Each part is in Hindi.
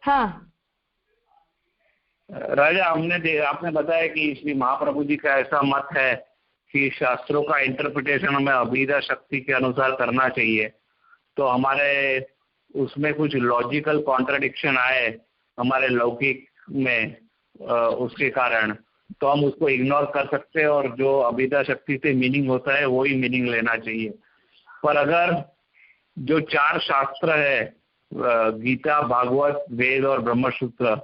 हाँ राजा, आपने बताया कि श्री महाप्रभु जी का ऐसा मत है कि शास्त्रों का इंटरप्रिटेशन हमें अभिधा शक्ति के अनुसार करना चाहिए, तो हमारे उसमें कुछ लॉजिकल कॉन्ट्रडिक्शन आए हमारे लौकिक में उसके कारण, तो हम उसको इग्नोर कर सकते हैं और जो अभिधा शक्ति से मीनिंग होता है वही मीनिंग लेना चाहिए। पर अगर जो 4 शास्त्र है, गीता, भागवत, वेद और ब्रह्मसूत्र,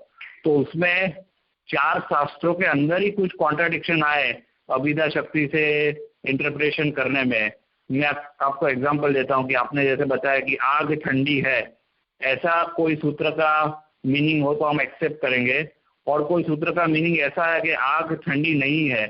तो उसमें 4 शास्त्रों के अंदर ही कुछ कॉन्ट्रडिक्शन आए अभिधा शक्ति से इंटरप्रिटेशन करने में। मैं आपको एग्जांपल देता हूँ कि आपने जैसे बताया कि आग ठंडी है, ऐसा कोई सूत्र का मीनिंग हो तो हम एक्सेप्ट करेंगे, और कोई सूत्र का मीनिंग ऐसा है कि आग ठंडी नहीं है,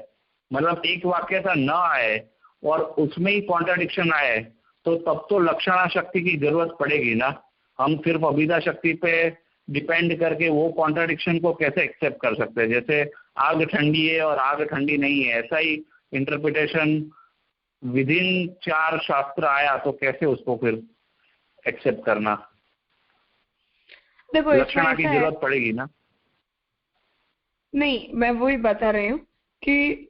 मतलब एक वाक्य ऐसा न आए और उसमें ही कॉन्ट्रडिक्शन आए, तो तब तो लक्षणा शक्ति की जरूरत पड़ेगी ना। हम सिर्फ अभिधा शक्ति पे डिपेंड करके वो कॉन्ट्रडिक्शन को कैसे एक्सेप्ट कर सकते हैं? जैसे आग ठंडी है और आग ठंडी नहीं है, ऐसा ही इंटरप्रिटेशन विदिन 4 शास्त्र आया, तो कैसे उसको फिर एक्सेप्ट करना? देखो, लक्षणा की जरूरत पड़ेगी ना। नहीं, मैं वही बता रही हूँ कि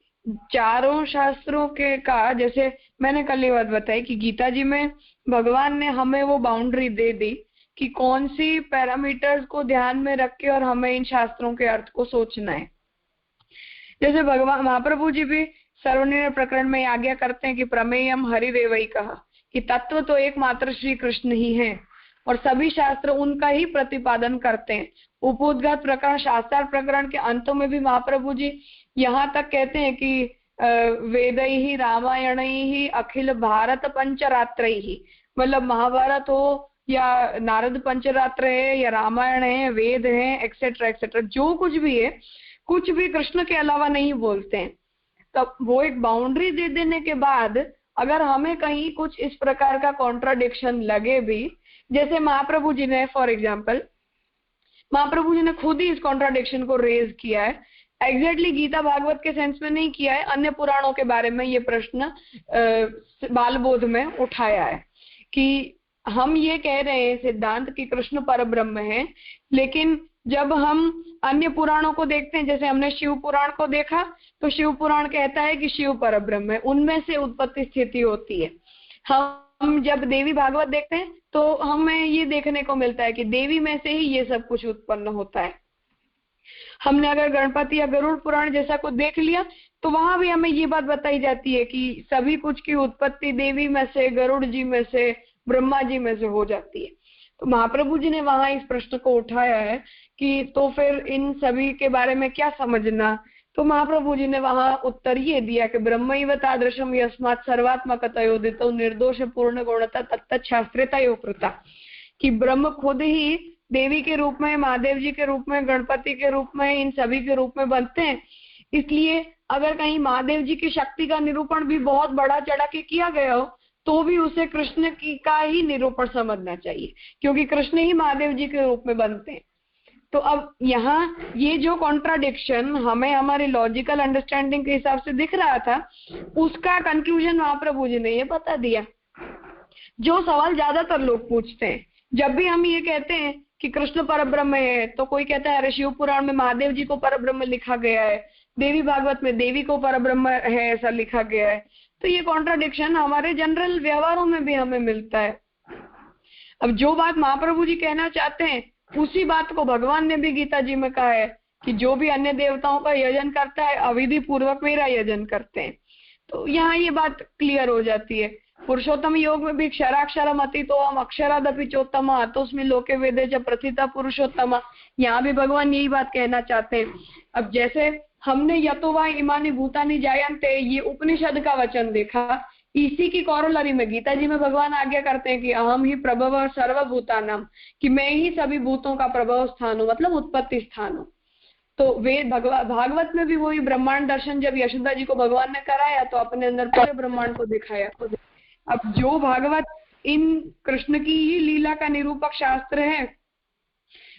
चारों शास्त्रों के का, जैसे मैंने कल ये बात बताई कि गीता जी में भगवान ने हमें वो बाउंड्री दे दी कि कौन सी पैरामीटर्स को ध्यान में रख के और हमें इन शास्त्रों के अर्थ को सोचना है। जैसे भगवान महाप्रभु जी भी सर्वनिर्णय प्रकरण में आज्ञा करते हैं कि प्रमेयम हरिरेवई कहा, कि तत्व तो एकमात्र श्री कृष्ण ही है और सभी शास्त्र उनका ही प्रतिपादन करते हैं। उपोद्घात प्रकरण, शास्त्रार्थ प्रकरण के अंतों में भी महाप्रभु जी यहाँ तक कहते हैं कि वेदैहि रामायणैहि अखिल भारत पंचरात्रैहि, मतलब महाभारत हो या नारद पंचरात्र है या रामायण है, वेद है, एक्सेट्रा एक्सेट्रा, जो कुछ भी है, कुछ भी कृष्ण के अलावा नहीं बोलते हैं। तब वो एक बाउंड्री दे देने के बाद अगर हमें कहीं कुछ इस प्रकार का कॉन्ट्राडिक्शन लगे भी, जैसे महाप्रभु जी ने, फॉर एग्जाम्पल महाप्रभु जी ने खुद ही इस कॉन्ट्राडिक्शन को रेज किया है, एग्जैक्टली गीता भागवत के सेंस में नहीं किया है, अन्य पुराणों के बारे में ये प्रश्न बाल बोध में उठाया है कि हम ये कह रहे हैं सिद्धांत कि कृष्ण परब्रह्म है, लेकिन जब हम अन्य पुराणों को देखते हैं, जैसे हमने शिव पुराण को देखा, तो शिव पुराण कहता है कि शिव परब्रह्म है, उनमें से उत्पत्ति स्थिति होती है। हम जब देवी भागवत देखते हैं तो हमें ये देखने को मिलता है कि देवी में से ही ये सब कुछ उत्पन्न होता है। हमने अगर गणपति या गरुड़ पुराण जैसा कुछ देख लिया तो वहां भी हमें ये बात बताई जाती है कि सभी कुछ की उत्पत्ति देवी में से, गरुड़ जी में से, ब्रह्मा जी में से हो जाती है। तो महाप्रभु जी ने वहां इस प्रश्न को उठाया है कि तो फिर इन सभी के बारे में क्या समझना, तो महाप्रभु जी ने वहां उत्तर ये दिया कि ब्रह्मैव तादृशम यस्मात् सर्वात्मकतयोदितो निर्दोष पूर्ण गुणता तत्तच्छास्त्रेतयो कृता, कि ब्रह्म खुद ही देवी के रूप में, महादेव जी के रूप में, गणपति के रूप में, इन सभी के रूप में बनते हैं। इसलिए अगर कहीं महादेव जी की शक्ति का निरूपण भी बहुत बड़ा चढ़ा के किया गया हो तो भी उसे कृष्ण की का ही निरूपण समझना चाहिए, क्योंकि कृष्ण ही महादेव जी के रूप में बनते हैं। तो अब यहाँ ये जो कॉन्ट्राडिक्शन हमें हमारे लॉजिकल अंडरस्टैंडिंग के हिसाब से दिख रहा था, उसका कंक्लूजन महाप्रभु जी ने ये बता दिया। जो सवाल ज्यादातर लोग पूछते हैं, जब भी हम ये कहते हैं कि कृष्ण परब्रह्म है, तो कोई कहता है अरे शिव पुराण में महादेव जी को परब्रह्म लिखा गया है, देवी भागवत में देवी को परब्रह्म है ऐसा लिखा गया है। तो ये कॉन्ट्राडिक्शन हमारे जनरल व्यवहारों में भी हमें मिलता है। अब जो बात महाप्रभु जी कहना चाहते हैं उसी बात को भगवान ने भी गीता जी में कहा है कि जो भी अन्य देवताओं का यजन करता है अविधि पूर्वक मेरा यजन करते हैं। तो यहाँ ये बात क्लियर हो जाती है। पुरुषोत्तम योग में भी क्षराक्षरम अतीतो हम अक्षरादपि चोत्तम अतोस्मि लोके वेदे च प्रथिता पुरुषोत्तम, यहाँ भी भगवान यही बात कहना चाहते हैं। अब जैसे हमने यतो वा इमानि भूतानि जायन्ते, ये उपनिषद का वचन देखा, इसी की कॉरोलरी में गीता जी में भगवान आज्ञा करते हैं कि अहम ही प्रभव सर्वभूतानाम, कि मैं ही सभी भूतों का प्रभव स्थान हूँ, मतलब उत्पत्ति स्थान हूँ। तो वेद भागवत में भी वही ब्रह्मांड दर्शन जब यशोदा जी को भगवान ने कराया तो अपने अंदर पूरे ब्रह्मांड को दिखाया। अब जो भागवत इन कृष्ण की ही लीला का निरूपक शास्त्र है,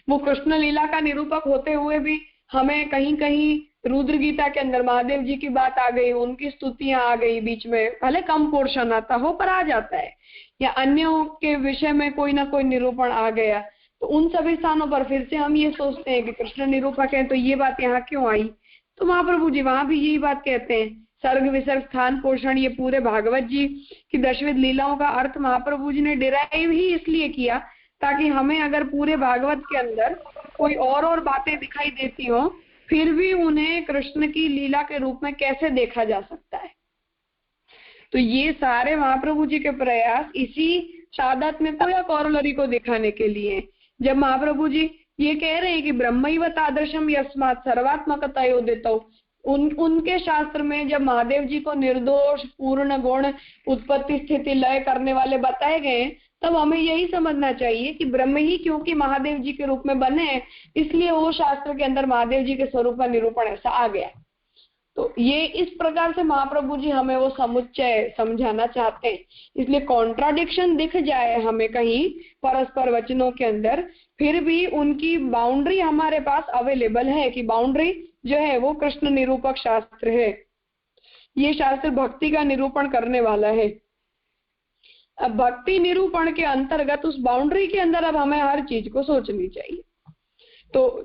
वो कृष्ण लीला का निरूपक होते हुए भी हमें कहीं कहीं रुद्र गीता के अंदर महादेव जी की बात आ गई, उनकी स्तुतियां आ गई, बीच में भले कम पोर्शन आता हो पर आ जाता है, या अन्यों के विषय में कोई ना कोई निरूपण आ गया, तो उन सभी स्थानों पर फिर से हम ये सोचते हैं कि कृष्ण निरूपक है तो ये बात यहाँ क्यों आई। तो महाप्रभु जी वहां भी यही बात कहते हैं, सर्ग विसर्ग स्थान पोषण, ये पूरे भागवत जी की दशविध लीलाओं का अर्थ महाप्रभु जी ने डिराइव ही इसलिए किया ताकि हमें अगर पूरे भागवत के अंदर कोई और बातें दिखाई देती हो फिर भी उन्हें कृष्ण की लीला के रूप में कैसे देखा जा सकता है। तो ये सारे महाप्रभु जी के प्रयास इसी सादात्म्य या कॉरोलरी को दिखाने के लिए। जब महाप्रभु जी ये कह रहे हैं कि ब्रह्मैव तादृशम यस्मात् सर्वात्मकतयोदितौ, उनके शास्त्र में जब महादेव जी को निर्दोष पूर्ण गुण उत्पत्ति स्थिति लय करने वाले बताए गए तब हमें यही समझना चाहिए कि ब्रह्म ही क्योंकि महादेव जी के रूप में बने हैं इसलिए वो शास्त्र के अंदर महादेव जी के स्वरूप का निरूपण ऐसा आ गया। तो ये इस प्रकार से महाप्रभु जी हमें वो समुच्चय समझाना चाहते हैं। इसलिए कॉन्ट्राडिक्शन दिख जाए हमें कहीं परस्पर वचनों के अंदर, फिर भी उनकी बाउंड्री हमारे पास अवेलेबल है कि बाउंड्री जो है वो कृष्ण निरूपक शास्त्र है। ये शास्त्र भक्ति का निरूपण करने वाला है। अब भक्ति निरूपण के अंतर्गत उस बाउंड्री के अंदर अब हमें हर चीज को सोचनी चाहिए। तो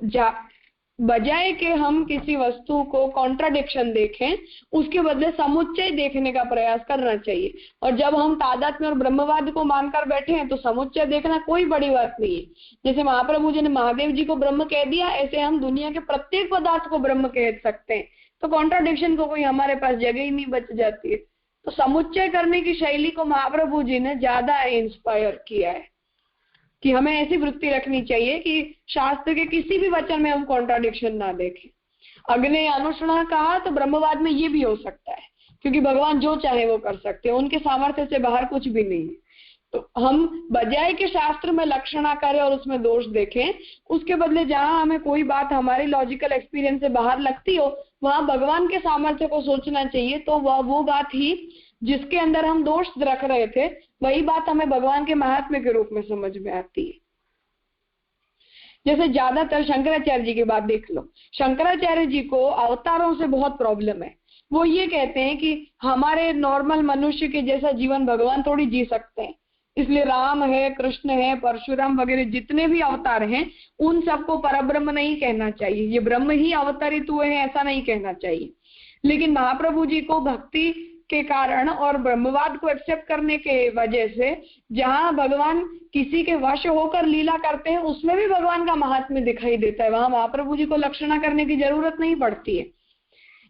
बजाय के हम किसी वस्तु को कॉन्ट्राडिक्शन देखें उसके बदले समुच्चय देखने का प्रयास करना चाहिए। और जब हम तादात्म्य और ब्रह्मवाद को मानकर बैठे हैं तो समुच्चय देखना कोई बड़ी बात नहीं है। जैसे महाप्रभु जी ने महादेव जी को ब्रह्म कह दिया ऐसे हम दुनिया के प्रत्येक पदार्थ को ब्रह्म कह सकते हैं, तो कॉन्ट्राडिक्शन को कोई हमारे पास जगह ही नहीं बच जाती है। तो समुच्चय करने की शैली को महाप्रभु जी ने ज्यादा इंस्पायर किया है कि हमें ऐसी वृत्ति रखनी चाहिए कि शास्त्र के किसी भी वचन में हम कॉन्ट्राडिक्शन ना देखें। अग्नि अनुष्णा कहा तो ब्रह्मवाद में ये भी हो सकता है क्योंकि भगवान जो चाहे वो कर सकते हैं, उनके सामर्थ्य से बाहर कुछ भी नहीं है। तो हम बजाय के शास्त्र में लक्षणा करें और उसमें दोष देखें, उसके बदले जहां हमें कोई बात हमारी लॉजिकल एक्सपीरियंस से बाहर लगती हो वहां भगवान के सामर्थ्य को सोचना चाहिए। तो वह वो बात ही जिसके अंदर हम दोष रख रहे थे वही बात हमें भगवान के महात्म्य के रूप में समझ में आती है। जैसे ज्यादातर शंकराचार्य जी की बात देख लो, शंकराचार्य जी को अवतारों से बहुत प्रॉब्लम है। वो ये कहते हैं कि हमारे नॉर्मल मनुष्य के जैसा जीवन भगवान थोड़ी जी सकते हैं, इसलिए राम है, कृष्ण है, परशुराम वगैरह जितने भी अवतार हैं उन सबको परब्रह्म नहीं कहना चाहिए, ये ब्रह्म ही अवतरित हुए हैं ऐसा नहीं कहना चाहिए। लेकिन महाप्रभु जी को भक्ति के कारण और ब्रह्मवाद को एक्सेप्ट करने के वजह से जहां भगवान किसी के वश होकर लीला करते हैं उसमें भी भगवान का महात्म्य दिखाई देता है, वहां महाप्रभु जी को लक्षणा करने की जरूरत नहीं पड़ती है।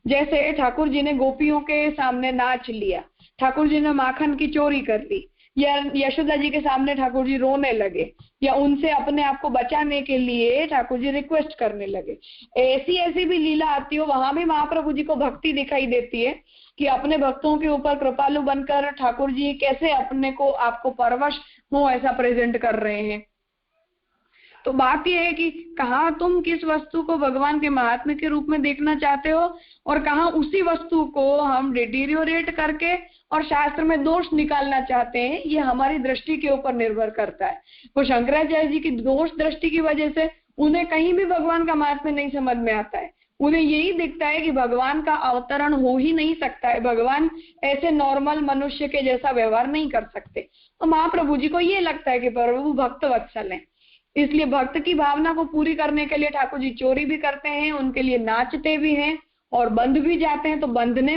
जैसे ठाकुर जी ने गोपियों के सामने नाच लिया, ठाकुर जी ने माखन की चोरी कर ली, या यशोदा जी के सामने ठाकुर जी रोने लगे, या उनसे अपने आप को बचाने के लिए ठाकुर जी रिक्वेस्ट करने लगे, ऐसी ऐसी भी लीला आती हो वहां भी महाप्रभु जी को भक्ति दिखाई देती है कि अपने भक्तों के ऊपर कृपालु बनकर ठाकुर जी कैसे अपने को आपको परवश हो ऐसा प्रेजेंट कर रहे हैं। तो बात यह है कि कहाँ तुम किस वस्तु को भगवान के महात्म्य के रूप में देखना चाहते हो और कहाँ उसी वस्तु को हम डिटीरियोरेट करके और शास्त्र में दोष निकालना चाहते हैं, ये हमारी दृष्टि के ऊपर निर्भर करता है। वो शंकराचार्य जी की दोष दृष्टि की वजह से उन्हें कहीं भी भगवान का महात्म्य नहीं समझ में आता है। उन्हें यही दिखता है कि भगवान का अवतरण हो ही नहीं सकता है, भगवान ऐसे नॉर्मल मनुष्य के जैसा व्यवहार नहीं कर सकते। तो महाप्रभु जी को ये लगता है कि प्रभु भक्त वत्सल हैं, इसलिए भक्त की भावना को पूरी करने के लिए ठाकुर जी चोरी भी करते हैं, उनके लिए नाचते भी हैं और बंध भी जाते हैं। तो बंधने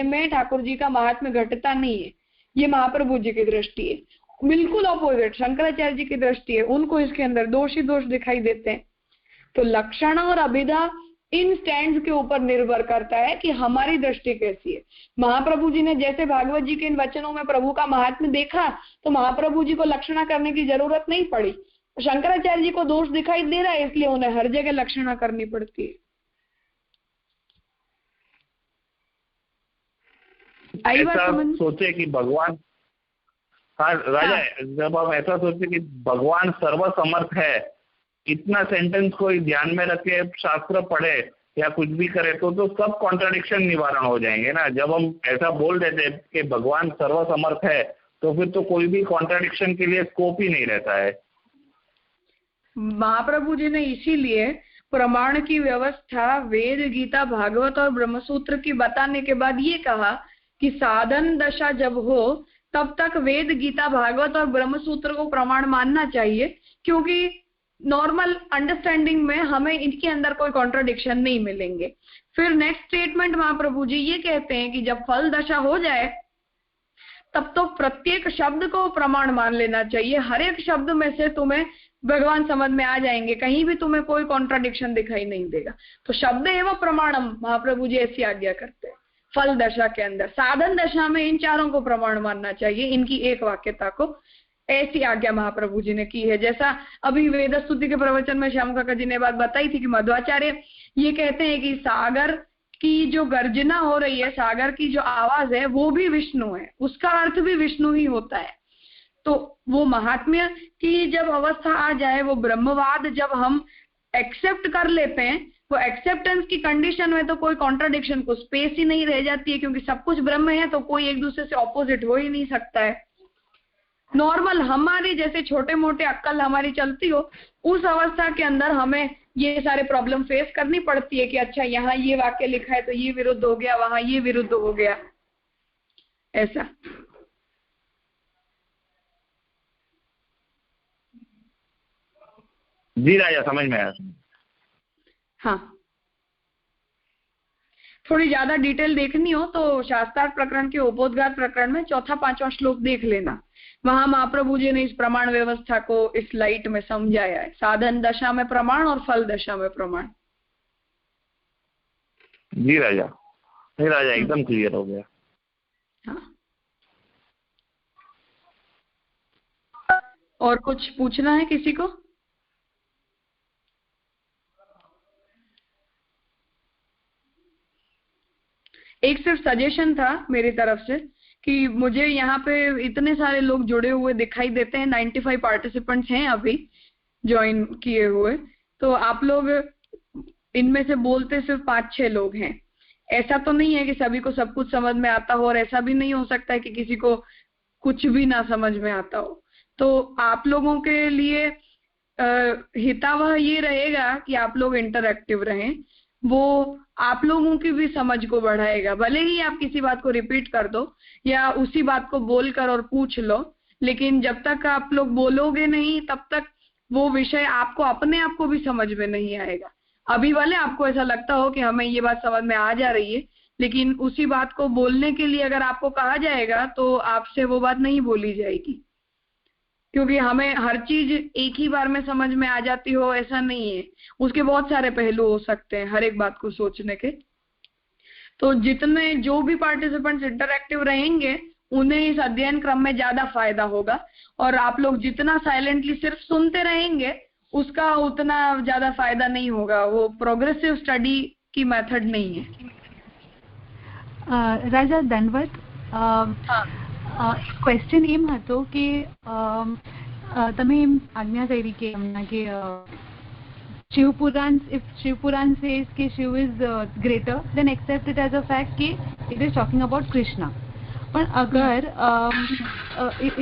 में ठाकुर जी का महात्म्य घटता नहीं है, ये महाप्रभु जी की दृष्टि है। बिल्कुल ऑपोजिट शंकराचार्य जी की दृष्टि है, उनको इसके अंदर दोष ही दोष दिखाई देते हैं। तो लक्षण और अभिधा इन स्टैंड्स के ऊपर निर्भर करता है कि हमारी दृष्टि कैसी है। महाप्रभु जी ने जैसे भागवत जी के इन वचनों में प्रभु का महात्म्य देखा तो महाप्रभु जी को लक्षणा करने की जरूरत नहीं पड़ी। शंकराचार्य जी को दोष दिखाई दे रहा है इसलिए उन्हें हर जगह लक्षणा करनी पड़ती है। ऐसा सोचे कि भगवान, हाँ राजा, जब हम ऐसा सोचे कि भगवान सर्वसमर्थ है, इतना सेंटेंस कोई ध्यान में रखे शास्त्र पढ़े या कुछ भी करे तो सब कॉन्ट्राडिक्शन निवारण हो जाएंगे ना। जब हम ऐसा बोल देते कि भगवान सर्वसमर्थ है तो फिर तो कोई भी कॉन्ट्राडिक्शन के लिए स्कोप ही नहीं रहता है। महाप्रभु जी ने इसीलिए प्रमाण की व्यवस्था वेद, गीता, भागवत और ब्रह्मसूत्र की बताने के बाद ये कहा कि साधन दशा जब हो तब तक वेद, गीता, भागवत और ब्रह्म सूत्र को प्रमाण मानना चाहिए, क्योंकि नॉर्मल अंडरस्टैंडिंग में हमें इनके अंदर कोई कॉन्ट्रडिक्शन नहीं मिलेंगे। फिर नेक्स्ट स्टेटमेंट महाप्रभु जी ये कहते हैं कि जब फल दशा हो जाए तब तो प्रत्येक शब्द को प्रमाण मान लेना चाहिए। हर एक शब्द में से तुम्हें भगवान समझ में आ जाएंगे, कहीं भी तुम्हें कोई कॉन्ट्रडिक्शन दिखाई नहीं देगा। तो शब्द एवं प्रमाणम महाप्रभु जी ऐसी आज्ञा करते हैं फल दशा के अंदर। साधन दशा में इन चारों को प्रमाण मानना चाहिए, इनकी एक वाक्यता को, ऐसी आज्ञा महाप्रभु जी ने की है। जैसा अभी वेद स्तुति के प्रवचन में श्याम काका जी ने बात बताई थी कि मध्वाचार्य ये कहते हैं कि सागर की जो गर्जना हो रही है, सागर की जो आवाज है वो भी विष्णु है, उसका अर्थ भी विष्णु ही होता है। तो वो महात्म्य की जब अवस्था आ जाए, वो ब्रह्मवाद जब हम एक्सेप्ट कर लेते हैं, वो एक्सेप्टेंस की कंडीशन में तो कोई कॉन्ट्रडिक्शन को स्पेस ही नहीं रह जाती है, क्योंकि सब कुछ ब्रह्म है तो कोई एक दूसरे से ऑपोजिट हो ही नहीं सकता है। नॉर्मल हमारी जैसे छोटे मोटे अक्कल हमारी चलती हो, उस अवस्था के अंदर हमें ये सारे प्रॉब्लम फेस करनी पड़ती है कि अच्छा यहाँ ये वाक्य लिखा है तो ये विरुद्ध हो गया, वहां ये विरुद्ध हो गया, ऐसा। जी राजा, समझ में आया। हाँ, थोड़ी ज्यादा डिटेल देखनी हो तो शास्त्रार्थ प्रकरण के उपोद्घात प्रकरण में 4-5वां श्लोक देख लेना। वहां महाप्रभु जी ने इस प्रमाण व्यवस्था को इस लाइट में समझाया है, साधन दशा में प्रमाण और फल दशा में प्रमाण। जी राजा, नहीं राजा, एकदम क्लियर हो गया। हाँ, और कुछ पूछना है किसी को? एक सिर्फ सजेशन था मेरी तरफ से कि मुझे यहाँ पे इतने सारे लोग जुड़े हुए दिखाई देते हैं, 95 पार्टिसिपेंट्स हैं अभी ज्वाइन किए हुए, तो आप लोग इनमें से बोलते सिर्फ 5-6 लोग हैं। ऐसा तो नहीं है कि सभी को सब कुछ समझ में आता हो, और ऐसा भी नहीं हो सकता है कि किसी को कुछ भी ना समझ में आता हो। तो आप लोगों के लिए हितावह ये रहेगा कि आप लोग इंटरएक्टिव रहें, वो आप लोगों की भी समझ को बढ़ाएगा। भले ही आप किसी बात को रिपीट कर दो या उसी बात को बोलकर और पूछ लो, लेकिन जब तक आप लोग बोलोगे नहीं तब तक वो विषय आपको अपने आप को भी समझ में नहीं आएगा। अभी वाले आपको ऐसा लगता हो कि हमें ये बात समझ में आ जा रही है, लेकिन उसी बात को बोलने के लिए अगर आपको कहा जाएगा तो आपसे वो बात नहीं बोली जाएगी, क्योंकि हमें हर चीज एक ही बार में समझ में आ जाती हो ऐसा नहीं है, उसके बहुत सारे पहलू हो सकते हैं हर एक बात को सोचने के। तो जितने जो भी पार्टिसिपेंट्स इंटरएक्टिव रहेंगे उन्हें इस अध्ययन क्रम में ज्यादा फायदा होगा, और आप लोग जितना साइलेंटली सिर्फ सुनते रहेंगे उसका उतना ज्यादा फायदा नहीं होगा। वो प्रोग्रेसिव स्टडी की मेथड नहीं है। राजा दंडवत, क्वेश्चन એમ હતો કે તમે એમ આજ્ઞા કરી કે હમણાં કે શિવપુરાણ, if શિવપુરાણ says કે Shiv is greater, then accept it as a fact કે it is talking about Krishna. પણ અગર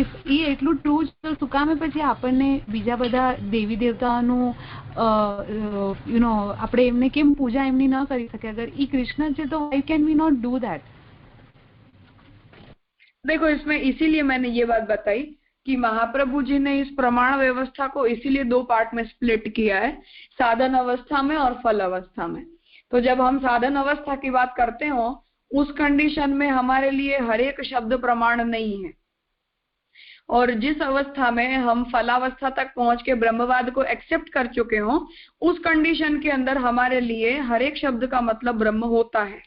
if એ એટલું ટ્રુ છે તો શું કામે પછી આપણને બીજા બધા દેવી દેવતાઓનું યુ નો આપણે એમને કેમ પૂજા એમની ન કરી શકે? અગર એ કૃષ્ણ છે તો why can we not do that? देखो, इसमें इसीलिए मैंने ये बात बताई कि महाप्रभु जी ने इस प्रमाण व्यवस्था को इसीलिए 2 पार्ट में स्प्लिट किया है, साधन अवस्था में और फल अवस्था में। तो जब हम साधन अवस्था की बात करते हो उस कंडीशन में हमारे लिए हर एक शब्द प्रमाण नहीं है, और जिस अवस्था में हम फलावस्था तक पहुंच के ब्रह्मवाद को एक्सेप्ट कर चुके हो उस कंडीशन के अंदर हमारे लिए हर एक शब्द का मतलब ब्रह्म होता है।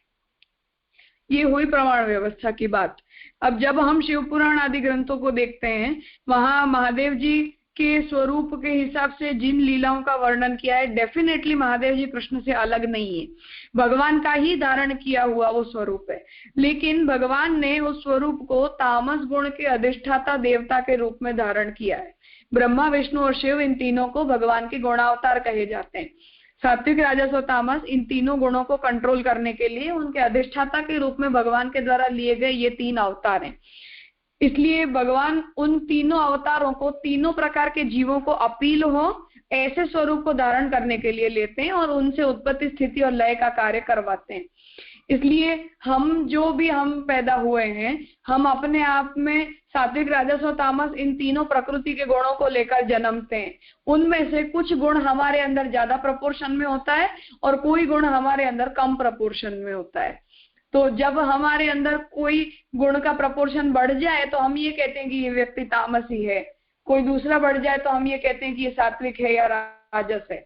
ये हुई प्रमाण व्यवस्था की बात। अब जब हम शिव पुराण आदि ग्रंथों को देखते हैं, वहां महादेव जी के स्वरूप के हिसाब से जिन लीलाओं का वर्णन किया है, डेफिनेटली महादेव जी कृष्ण से अलग नहीं है, भगवान का ही धारण किया हुआ वो स्वरूप है। लेकिन भगवान ने उस स्वरूप को तामस गुण के अधिष्ठाता देवता के रूप में धारण किया है। ब्रह्मा, विष्णु और शिव, इन तीनों को भगवान के गुणावतार कहे जाते हैं। सात्विक, राजस और तामस, इन तीनों गुणों को कंट्रोल करने के लिए उनके अधिष्ठाता के रूप में भगवान के द्वारा लिए गए ये 3 अवतार हैं। इसलिए भगवान उन तीनों अवतारों को तीनों प्रकार के जीवों को अपील हो ऐसे स्वरूप को धारण करने के लिए लेते हैं और उनसे उत्पत्ति, स्थिति और लय का कार्य करवाते हैं। इसलिए हम जो भी हम पैदा हुए हैं, हम अपने आप में सात्विक, राजस और तामस इन तीनों प्रकृति के गुणों को लेकर जन्मते हैं। उनमें से कुछ गुण हमारे अंदर ज्यादा प्रपोर्शन में होता है और कोई गुण हमारे अंदर कम प्रपोर्शन में होता है। तो जब हमारे अंदर कोई गुण का प्रपोर्शन बढ़ जाए तो हम ये कहते हैं कि ये व्यक्ति तामसी है, कोई दूसरा बढ़ जाए तो हम ये कहते हैं कि ये सात्विक है या राजस है।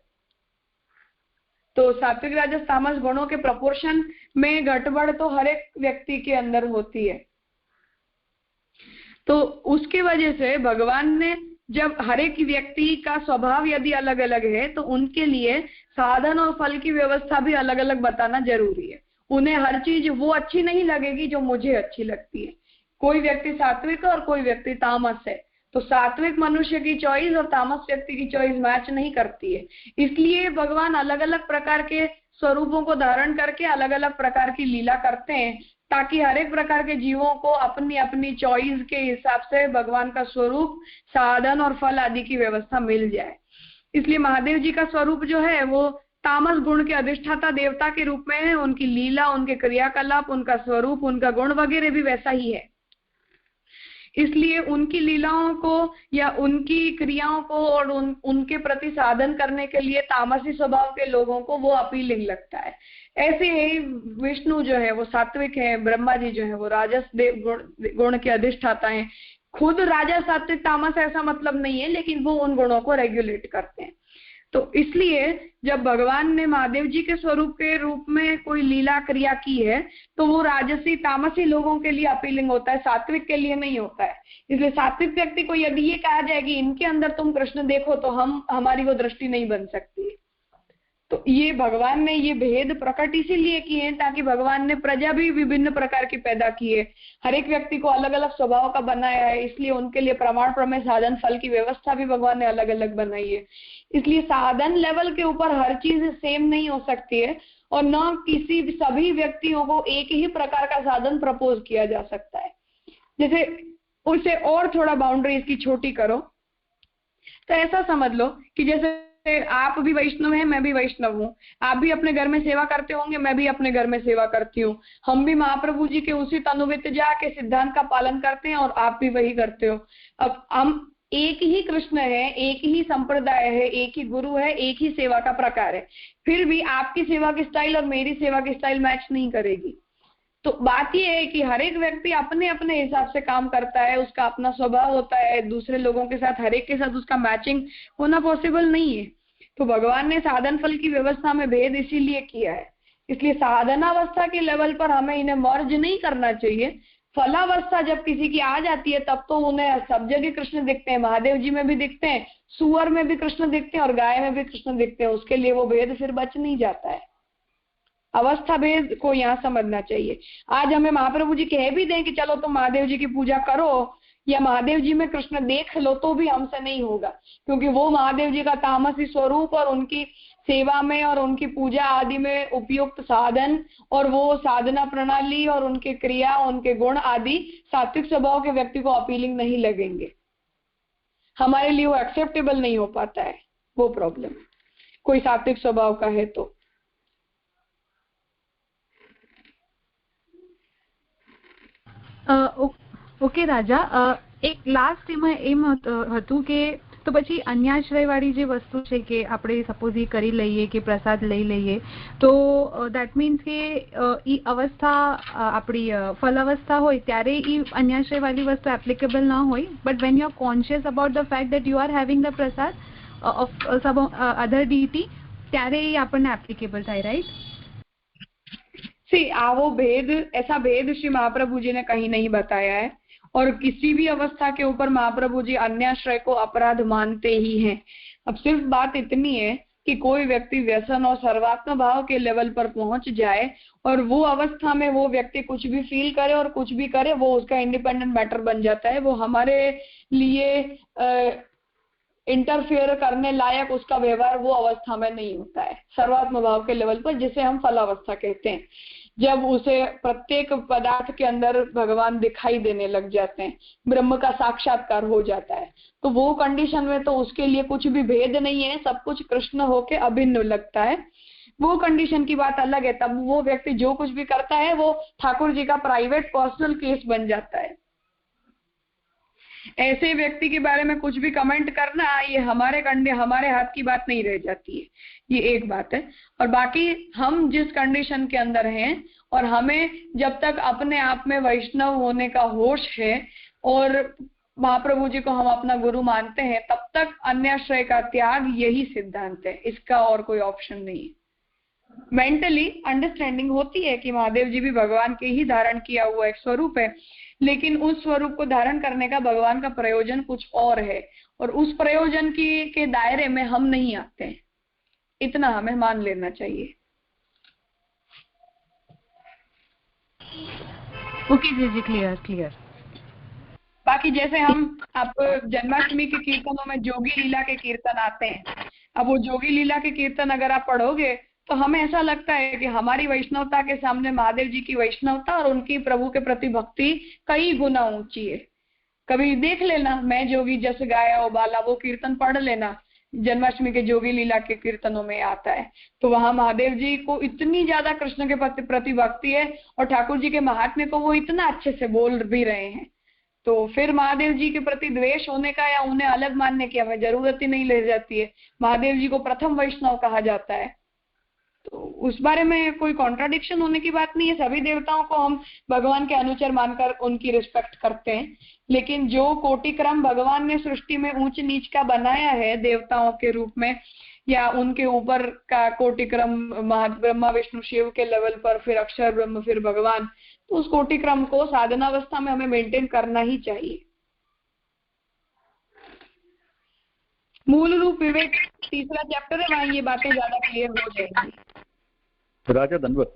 तो सात्विक, राजस, तामस गुणों के प्रपोर्शन में गड़बड़ तो हर एक व्यक्ति के अंदर होती है। तो उसकी वजह से भगवान ने, जब हर एक व्यक्ति का स्वभाव यदि अलग अलग है तो उनके लिए साधन और फल की व्यवस्था भी अलग अलग बताना जरूरी है। उन्हें हर चीज वो अच्छी नहीं लगेगी जो मुझे अच्छी लगती है। कोई व्यक्ति सात्विक और कोई व्यक्ति तामस है, तो सात्विक मनुष्य की चॉइस और तामस व्यक्ति की चॉइस मैच नहीं करती है। इसलिए भगवान अलग अलग प्रकार के स्वरूपों को धारण करके अलग अलग प्रकार की लीला करते हैं, ताकि हर एक प्रकार के जीवों को अपनी अपनी चॉइस के हिसाब से भगवान का स्वरूप, साधन और फल आदि की व्यवस्था मिल जाए। इसलिए महादेव जी का स्वरूप जो है वो तामस गुण के अधिष्ठाता देवता के रूप में है। उनकी लीला, उनके क्रियाकलाप, उनका स्वरूप, उनका गुण वगैरह भी वैसा ही है। इसलिए उनकी लीलाओं को या उनकी क्रियाओं को और उनके प्रति साधन करने के लिए तामसी स्वभाव के लोगों को वो अपीलिंग लगता है। ऐसे ही विष्णु जो है वो सात्विक है, ब्रह्मा जी जो है वो राजस देव गुण के अधिष्ठाता हैं। खुद राजा, सात्विक, तामस ऐसा मतलब नहीं है, लेकिन वो उन गुणों को रेगुलेट करते हैं। तो इसलिए जब भगवान ने महादेव जी के स्वरूप के रूप में कोई लीला क्रिया की है तो वो राजसी, तामसी लोगों के लिए अपीलिंग होता है, सात्विक के लिए नहीं होता है। इसलिए सात्विक व्यक्ति को यदि ये कहा जाए कि इनके अंदर तुम कृष्ण देखो, तो हमारी वो दृष्टि नहीं बन सकती। तो ये भगवान ने ये भेद प्रकट इसीलिए किए हैं ताकि भगवान ने प्रजा भी विभिन्न प्रकार की पैदा की है, हर एक व्यक्ति को अलग अलग स्वभाव का बनाया है। इसलिए उनके लिए प्रमाण, प्रमेय, साधन, फल की व्यवस्था भी भगवान ने अलग अलग बनाई है। इसलिए साधन लेवल के ऊपर हर चीज सेम नहीं हो सकती है और न सभी व्यक्तियों को एक ही प्रकार का साधन प्रपोज किया जा सकता है। जैसे उसे और थोड़ा बाउंड्री इसकी छोटी करो तो ऐसा समझ लो कि जैसे आप भी वैष्णव हैं, मैं भी वैष्णव हूँ, आप भी अपने घर में सेवा करते होंगे, मैं भी अपने घर में सेवा करती हूँ। हम भी महाप्रभु जी के उसी तनुवित जाके सिद्धांत का पालन करते हैं और आप भी वही करते हो। अब हम एक ही कृष्ण है, एक ही संप्रदाय है, एक ही गुरु है, एक ही सेवा का प्रकार है, फिर भी आपकी सेवा की स्टाइल और मेरी सेवा की स्टाइल मैच नहीं करेगी। तो बात यह है कि हर एक व्यक्ति अपने अपने हिसाब से काम करता है, उसका अपना स्वभाव होता है, दूसरे लोगों के साथ, हर एक के साथ उसका मैचिंग होना पॉसिबल नहीं है। तो भगवान ने साधन फल की व्यवस्था में भेद इसीलिए किया है। इसलिए साधनावस्था के लेवल पर हमें इन्हें मर्ज नहीं करना चाहिए। फलावस्था जब किसी की आ जाती है तब तो उन्हें सब जगह कृष्ण दिखते हैं, महादेव जी में भी दिखते हैं, सुअर में भी कृष्ण दिखते हैं और गाय में भी कृष्ण दिखते हैं। उसके लिए वो भेद फिर बच नहीं जाता है। अवस्था भेद को यहाँ समझना चाहिए। आज हमें महाप्रभु जी कह भी दें कि चलो तुम महादेव जी की पूजा करो या महादेव जी में कृष्ण देख लो, तो भी हमसे नहीं होगा, क्योंकि वो महादेव जी का तामसी स्वरूप और उनकी सेवा में और उनकी पूजा आदि में उपयुक्त साधन और वो साधना प्रणाली और उनके क्रिया, उनके गुण आदि सात्विक स्वभाव के व्यक्ति को अपीलिंग नहीं लगेंगे। हमारे लिए वो एक्सेप्टेबल नहीं हो पाता है, वो प्रॉब्लम कोई सात्विक स्वभाव का है तो। ઓકે રાજા, એક લાસ્ટ એમ હતું કે તો પછી અન્યાશ્રય વાળી જે વસ્તુ છે કે આપણે સપોઝ એ કરી લઈએ કે પ્રસાદ લઈ લઈએ તો દેટ મીન્સ કે એ અવસ્થા આપણી ફલ અવસ્થા હોય ત્યારે એ અન્યાશ્રય વાળી વસ્તુ એપ્લિકેબલ ના હોય, but when you are conscious about the fact that you are having the Prasad of sum other DT ત્યારે એ આપણને એપ્લિકેબલ થાય, રાઈટ? वो भेद, ऐसा भेद श्री महाप्रभु जी ने कहीं नहीं बताया है और किसी भी अवस्था के ऊपर महाप्रभु जी अन्याश्रय को अपराध मानते ही हैं। अब सिर्फ बात इतनी है कि कोई व्यक्ति व्यसन और सर्वात्म भाव के लेवल पर पहुंच जाए और वो अवस्था में वो व्यक्ति कुछ भी फील करे और कुछ भी करे, वो उसका इंडिपेंडेंट मैटर बन जाता है। वो हमारे लिए इंटरफेयर करने लायक उसका व्यवहार वो अवस्था में नहीं होता है, सर्वात्म भाव के लेवल पर, जिसे हम फलावस्था कहते हैं। जब उसे प्रत्येक पदार्थ के अंदर भगवान दिखाई देने लग जाते हैं, ब्रह्म का साक्षात्कार हो जाता है, तो वो कंडीशन में तो उसके लिए कुछ भी भेद नहीं है, सब कुछ कृष्ण होके अभिन्न लगता है। वो कंडीशन की बात अलग है, तब वो व्यक्ति जो कुछ भी करता है वो ठाकुर जी का प्राइवेट पर्सनल केस बन जाता है। ऐसे व्यक्ति के बारे में कुछ भी कमेंट करना ये हमारे हाथ की बात नहीं रह जाती है, ये एक बात है। और बाकी हम जिस कंडीशन के अंदर हैं और हमें जब तक अपने आप में वैष्णव होने का होश है और महाप्रभु जी को हम अपना गुरु मानते हैं, तब तक अन्याश्रय का त्याग यही सिद्धांत है, इसका और कोई ऑप्शन नहीं है। मेंटली अंडरस्टैंडिंग होती है कि महादेव जी भी भगवान के ही धारण किया हुआ एक स्वरूप है, लेकिन उस स्वरूप को धारण करने का भगवान का प्रयोजन कुछ और है और उस प्रयोजन के दायरे में हम नहीं आते हैं, इतना हमें मान लेना चाहिए। ओके जी, क्लियर। बाकी जैसे हम आपको जन्माष्टमी के कीर्तनों में जोगी लीला के कीर्तन आते हैं, अब वो जोगी लीला के कीर्तन अगर आप पढ़ोगे तो हमें ऐसा लगता है कि हमारी वैष्णवता के सामने महादेव जी की वैष्णवता और उनकी प्रभु के प्रति भक्ति कई गुना ऊंची है। कभी देख लेना, मैं जोगी जस गाया ओ बाला, वो कीर्तन पढ़ लेना, जन्माष्टमी के जोगी लीला के कीर्तनों में आता है। तो वहां महादेव जी को इतनी ज्यादा कृष्ण के प्रति भक्ति है और ठाकुर जी के महात्म्य को वो इतना अच्छे से बोल भी रहे हैं, तो फिर महादेव जी के प्रति द्वेष होने का या उन्हें अलग मानने की हमें जरूरत ही नहीं ले जाती है। महादेव जी को प्रथम वैष्णव कहा जाता है, तो उस बारे में कोई कॉन्ट्राडिक्शन होने की बात नहीं है। सभी देवताओं को हम भगवान के अनुचर मानकर उनकी रिस्पेक्ट करते हैं, लेकिन जो कोटिक्रम भगवान ने सृष्टि में ऊंच नीच का बनाया है देवताओं के रूप में, या उनके ऊपर का कोटिक्रम ब्रह्मा विष्णु शिव के लेवल पर, फिर अक्षर ब्रह्म, फिर भगवान, तो उस कोटिक्रम को साधनावस्था में हमें मेंटेन करना ही चाहिए। मूल रूप विवेक 3रा चैप्टर है, वहां ये बातें ज्यादा क्लियर हो जाएंगी। રાજા દંડવત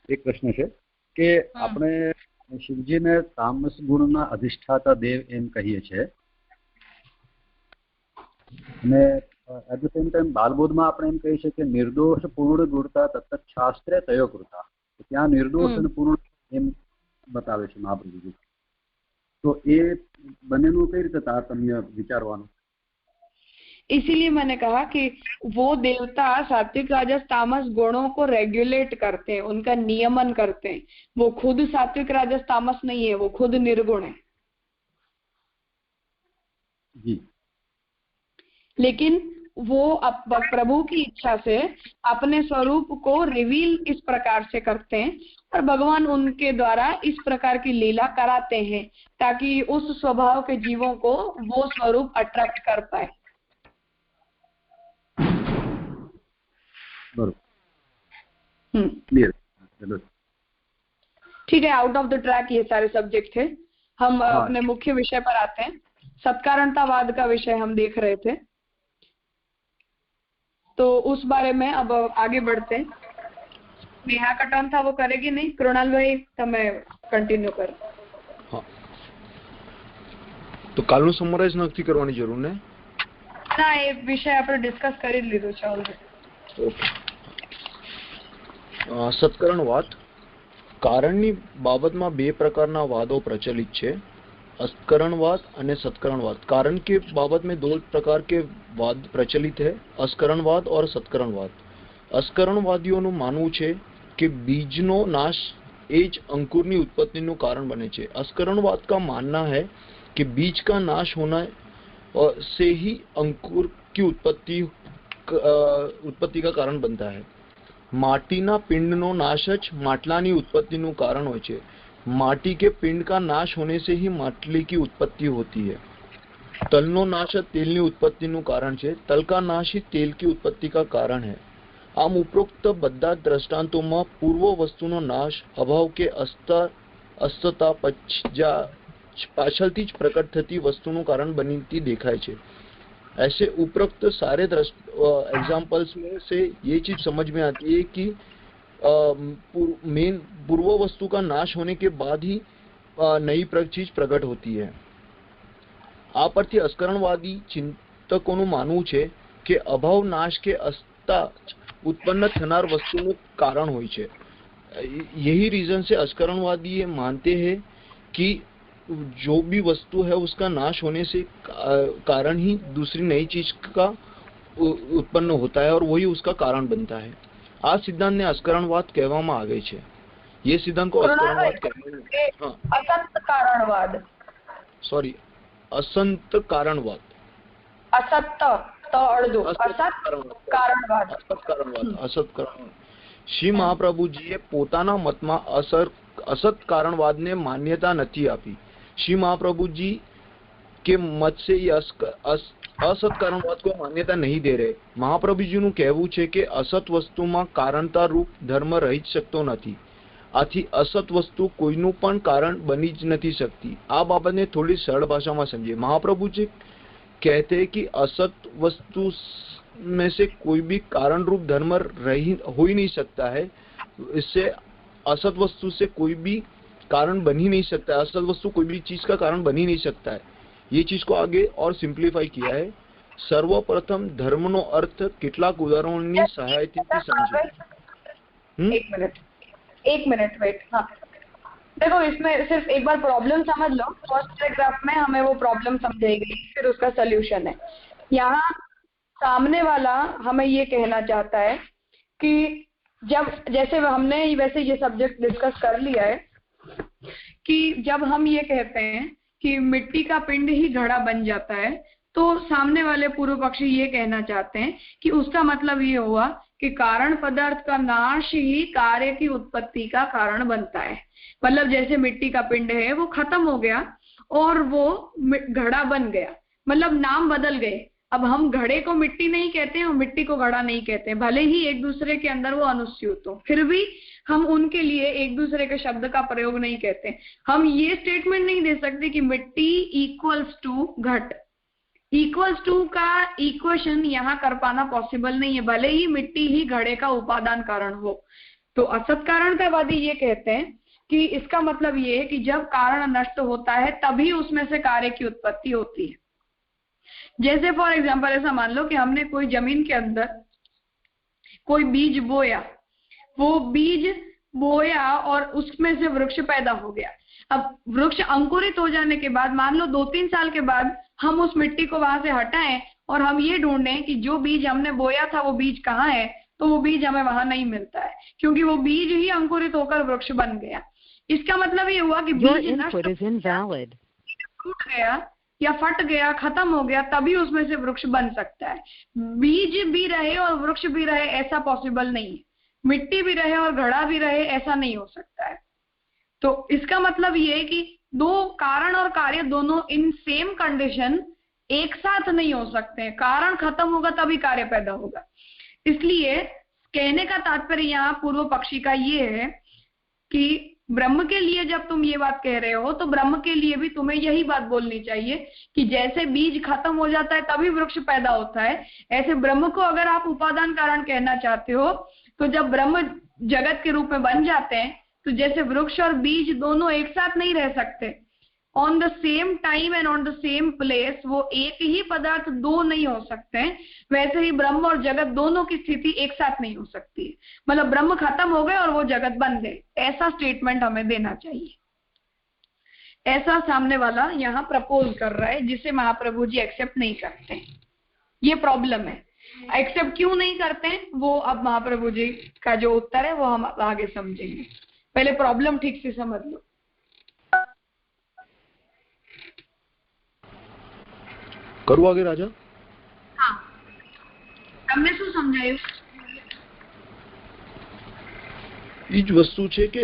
એક પ્રશ્ન છે કે આપણે શિવજીને તામસ ગુણના અધિષ્ઠાતા દેવ એમ કહીએ છીએ અને એટ ધ સેમ ટાઈમ બાલબોધમાં આપણે એમ કહીએ છીએ કે નિર્દોષ પૂર્ણ ગુણતા તત્ત શાસ્ત્રે તયો કૃતા, ત્યાં નિર્દોષ અને પૂર્ણ એમ બતાવે છે મહાપ્રભુજી, તો એ બંનેનું કઈ રીતે તારતમ્ય વિચારવાનું? इसीलिए मैंने कहा कि वो देवता सात्विक राजस तामस गुणों को रेगुलेट करते हैं, उनका नियमन करते हैं। वो खुद सात्विक राजस तामस नहीं है, वो खुद निर्गुण है जी। लेकिन वो प्रभु की इच्छा से अपने स्वरूप को रिवील इस प्रकार से करते हैं और भगवान उनके द्वारा इस प्रकार की लीला कराते हैं ताकि उस स्वभाव के जीवों को वो स्वरूप अट्रैक्ट कर पाए। ठीक है, आउट ऑफ द ट्रैक ये सारे सब्जेक्ट थे। हम अपने मुख्य विषय पर आते हैं। सत्कारणतावाद का विषय हम देख रहे थे, तो उस बारे में अब आगे बढ़ते हैं। नेहा का टर्न था, वो करेगी नहीं? कृणाल भाई તમે કન્ટિન્યુ કરો। હા, તો કાલનું સમરાઇઝ નથી કરવાની જરૂર ને? ના, એ વિષય આપણે ડિસ્કસ કરી લીધું છે ઓલરેડી। ઓકે, સત્કરણવાદ કારણની બાબતમાં બે પ્રકારના વાદો પ્રચલિત છે, अस्करणवाद અને सत्करणवाद। कारण के बाबत में दो प्रकार के वाद प्रचलित है, अस्करणवाद और सत्करणवाद। अस्करणवादीઓનું માનવું છે કે બીજનો નાશ એ જ અંકુરની ઉત્પત્તિનું કારણ બને છે। अस्करणवाद का मानना है कि बीज का नाश होना से ही अंकुर की उत्पत्ति का कारण बनता है। माटीना पिंडનો नाश જ માટલાની ઉત્પત્તિનું કારણ હોય છે। माटी के पिंड का नाश होने से ही માટલી की उत्पत्ति होती है। तलનો नाश तेलની उत्पत्तिનું कारण છે, तल का नाश ही तेल की उत्पत्ति का कारण है। आम उपरोक्त બધા દ્રષ્ટાંતોમાં પૂર્વ વસ્તુનો નાશ અભાવ કે અસ્તતા પાછળથી જ પ્રકટ થતી વસ્તુનું કારણ બનતી દેખાય છે। ऐसे उपरोक्त सारे एग्जाम्पल्स में से ये चीज समझ में आती है कि मेन पूर्व वस्तु का नाश होने के बाद ही नई चीज प्रकट होती है। आ परथी अस्करणवादी चिंतकोનું માનવું છે કે અભાવ નાશ કે અસ્તા उत्पन्न થનાર વસ્તુનું કારણ હોય છે। यही रीजन से अस्करणवादी ये मानते हैं कि जो भी वस्तु है उसका नाश होने से कारण ही दूसरी नई चीज का ઉત્પન્ન હોતા है और वही उसका कारण बनता है। આ સિદ્ધાંતને અસ્કરણવાદ કહેવામાં આવે છે। ये सिद्धांत को अस्करणवाद कहते असंत कारणवाद, सॉरी असंत कारणवाद, असत અડધું અસત કારણવાદ, असत कारणवाद। શ્રી મહાપ્રભુજીએ પોતાના મતમાં असत કારણવાદને માન્યતા નથી આપી। શ્રી મહાપ્રભુજી के मत से ये असत कारणवाद को मान्यता नहीं दे रहे। મહાપ્રભુજીનું કહેવું છે કે અસત વસ્તુમાં કારણતા રૂપ ધર્મ રહી જ શકતો નથી, આથી અસત વસ્તુ કોઈનું પણ કારણ બની જ નથી શકતી। આ બાબતને થોડી સરળ ભાષામાં સમજીએ। મહાપ્રભુજી कहते हैं कि असत वस्तु में से कोई भी कारण रूप धर्म हो ही नहीं सकता है, इससे असत वस्तु से कोई भी कारण बन ही नहीं सकता है, असत वस्तु कोई भी चीज का कारण बन ही नहीं सकता है। ये चीज को आगे और सिंप्लीफाई किया है। सर्वप्रथम धर्मનો अर्થ કેટલાક ઉદાહરણોની સહાયથી સમજો। एक मिनट वेट। हाँ देखो, इसमें सिर्फ एक बार प्रॉब्लम समझ लो। फर्स्ट पैराग्राफ में हमें वो प्रॉब्लम समझाएगी, फिर उसका सॉल्यूशन है। यहाँ सामने वाला हमें ये कहना चाहता है कि जब, जैसे हमने वैसे ये सब्जेक्ट डिस्कस कर लिया है कि जब हम ये कहते हैं कि मिट्टी का पिंड ही घड़ा बन जाता है, तो सामने वाले पूर्व पक्षी ये कहना चाहते हैं कि उसका मतलब ये हुआ कि कारण पदार्थ का नाश ही कार्य की उत्पत्ति का कारण बनता है। मतलब जैसे मिट्टी का पिंड है वो खत्म हो गया और वो घड़ा बन गया, मतलब नाम बदल गए। अब हम घड़े को मिट्टी नहीं कहते हैं और मिट्टी को घड़ा नहीं कहते हैं, भले ही एक दूसरे के अंदर वो अनुस्यूत हो, फिर भी हम उनके लिए एक दूसरे के शब्द का प्रयोग नहीं कहते। हम ये स्टेटमेंट नहीं दे सकते कि मिट्टी इक्वल्स टू घट, इक्वल्स टू का इक्वेशन यहाँ कर पाना पॉसिबल नहीं है, भले ही मिट्टी ही घड़े का उपादान कारण हो। तो असत कारण का वादी ये कहते हैं कि इसका मतलब ये है कि जब कारण नष्ट होता है तभी उसमें से कार्य की उत्पत्ति होती है। जैसे फॉर एग्जाम्पल ऐसा मान लो कि हमने कोई जमीन के अंदर कोई बीज बोया, वो बीज बोया और उसमें से वृक्ष पैदा हो गया। अब वृक्ष अंकुरित हो जाने के बाद मान लो 2-3 साल के बाद हम उस मिट्टी को वहां से हटाएं और हम ये ढूंढें कि जो बीज हमने बोया था वो बीज कहाँ है, तो वो बीज हमें वहां नहीं मिलता है, क्योंकि वो बीज ही अंकुरित होकर वृक्ष बन गया। इसका मतलब ये हुआ कि बीज टूट गया या फट गया, खत्म हो गया, तभी उसमें से वृक्ष बन सकता है। बीज भी रहे और वृक्ष भी रहे ऐसा पॉसिबल नहीं है, मिट्टी भी रहे और घड़ा भी रहे ऐसा नहीं हो सकता है। तो इसका मतलब ये है कि दो कारण और कार्य दोनों इन सेम कंडीशन एक साथ नहीं हो सकते हैं। कारण खत्म होगा तभी कार्य पैदा होगा। इसलिए कहने का तात्पर्य यहाँ पूर्व पक्षी का ये है कि ब्रह्म के लिए जब तुम ये बात कह रहे हो तो ब्रह्म के लिए भी तुम्हें यही बात बोलनी चाहिए कि जैसे बीज खत्म हो जाता है तभी वृक्ष पैदा होता है, ऐसे ब्रह्म को अगर आप उपादान कारण कहना चाहते हो तो जब ब्रह्म जगत के रूप में बन जाते हैं तो जैसे वृक्ष और बीज दोनों एक साथ नहीं रह सकते, on the same time and on the same place, वो एक ही पदार्थ दो नहीं हो सकते हैं, वैसे ही ब्रह्म और जगत दोनों की स्थिति एक साथ नहीं हो सकती है। मतलब ब्रह्म खत्म हो गए और वो जगत बन गए, ऐसा स्टेटमेंट हमें देना चाहिए। ऐसा सामने वाला यहाँ प्रपोज कर रहा है, जिसे महाप्रभु जी एक्सेप्ट नहीं करते हैं। ये प्रॉब्लम है। एक्सेप्ट क्यों नहीं करते हैं वो अब महाप्रभु जी का जो उत्तर है वो हम आगे समझेंगे। पहले प्रॉब्लम ठीक से समझ लो। करूँ आगे राजा? हाँ, તમને શું સમજાયું? એ જ વસ્તુ છે કે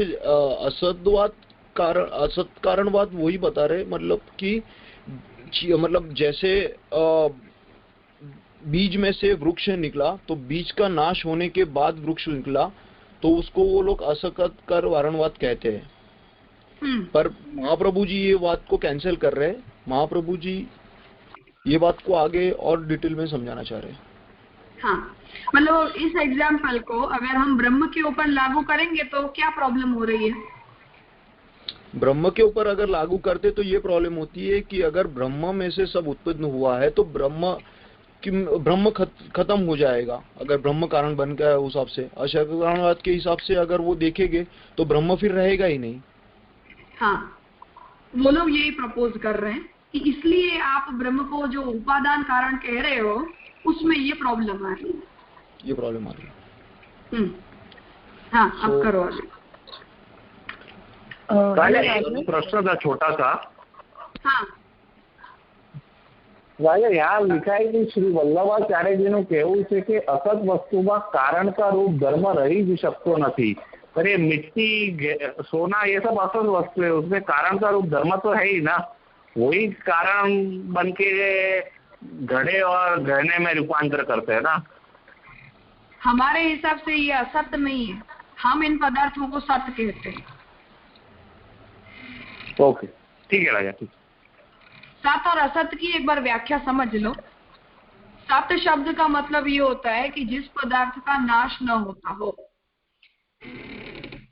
असत कारणवाद वही बता रहे, मतलब कि मतलब जैसे बीज में से वृक्ष निकला तो बीज का नाश होने के बाद वृक्ष निकला, तो उसको वो लोग असत कारणवाद कहते हैं। पर महाप्रभु जी ये बात को कैंसिल कर रहे हैं। महाप्रभु जी ये बात को आगे और डिटेल में समझाना चाह रहे हैं। हाँ, मतलब इस एग्जाम्पल को अगर हम ब्रह्म के ऊपर लागू करेंगे तो क्या प्रॉब्लम हो रही है? ब्रह्म के ऊपर अगर लागू करते तो ये प्रॉब्लम होती है कि अगर ब्रह्म में से सब उत्पन्न हुआ है तो ब्रह्म खत्म हो जाएगा। अगर ब्रह्म कारण बन गया उस हिसाब से, असत कारणवाद के हिसाब से अगर वो देखेंगे तो ब्रह्म फिर रहेगा ही नहीं। हाँ, वो लोग यही प्रपोज कर रहे हैं कि इसलिए आप ब्रह्म को जो उपादान कारण कह रहे हो उसमें ये प्रॉब्लम आ रही है, ये प्रॉब्लम आ रही है। हाँ, अब करो आगे। प्रश्न था छोटा सा। हाँ, यहाँ लिखा है कि श्री વલ્લભાચાર્યજીનું કહેવું છે કે અસત વસ્તુમાં કારણકા રૂપ ધર્મ રહી જ શકતો નથી। पर ये मिट्टी, सोना, ये सब असत वस्तु है, उसमें कारण का रूप धर्म तो है ही ना, वही कारण बन के घड़े और गहने में रूपांतर करते हैं ना। हमारे हिसाब से ये असत नहीं है, हम इन पदार्थों को सत कहते हैं। ओके, ठीक है राजा, ठीक। सत और असत की एक बार व्याख्या समझ लो। सत शब्द का मतलब ये होता है कि जिस पदार्थ का नाश न होता हो,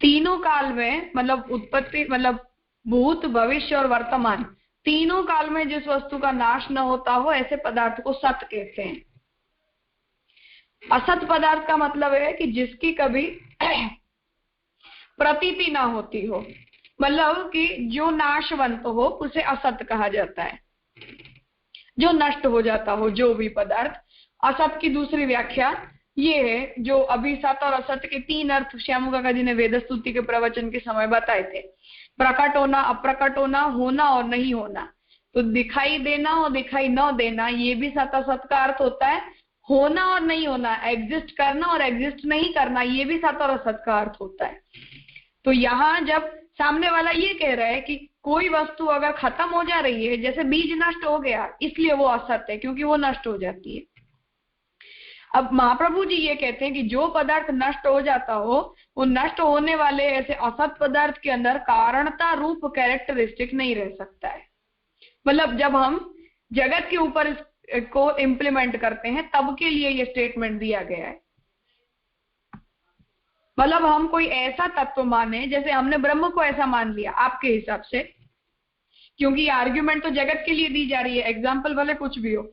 तीनों काल में, मतलब उत्पत्ति, मतलब भूत, भविष्य और वर्तमान, तीनों काल में जिस वस्तु का नाश न होता हो, ऐसे पदार्थ को सत कहते हैं। असत पदार्थ का मतलब है कि जिसकी कभी प्रतीति ना होती हो, मतलब कि जो नाशवंत हो उसे असत कहा जाता है, जो नष्ट हो जाता हो, जो भी पदार्थ। असत की दूसरी व्याख्या ये है, जो अभी सत और असत के तीन अर्थ श्यामू काका जी ने वेद स्तुति के प्रवचन के समय बताए थे। प्रकट होना, अप्रकट होना, होना और नहीं होना। तो दिखाई देना और दिखाई न देना, ये भी सत असत का अर्थ होता है। होना और नहीं होना, एग्जिस्ट करना और एग्जिस्ट नहीं करना, ये भी सत और असत का अर्थ होता है। तो यहाँ जब सामने वाला ये कह रहा है कि कोई वस्तु अगर खत्म हो जा रही है, जैसे बीज नष्ट हो गया, इसलिए वो असत है, क्योंकि वो नष्ट हो जाती है। अब महाप्रभु जी ये कहते हैं कि जो पदार्थ नष्ट हो जाता हो, वो नष्ट होने वाले ऐसे असत पदार्थ के अंदर कारणता रूप कैरेक्टरिस्टिक नहीं रह सकता है। मतलब जब हम जगत के ऊपर को इम्प्लीमेंट करते हैं, तब के लिए ये स्टेटमेंट दिया गया है। मतलब हम कोई ऐसा तत्व माने, जैसे हमने ब्रह्म को ऐसा मान लिया आपके हिसाब से, क्योंकि आर्ग्यूमेंट तो जगत के लिए दी जा रही है, एग्जाम्पल भले कुछ भी हो।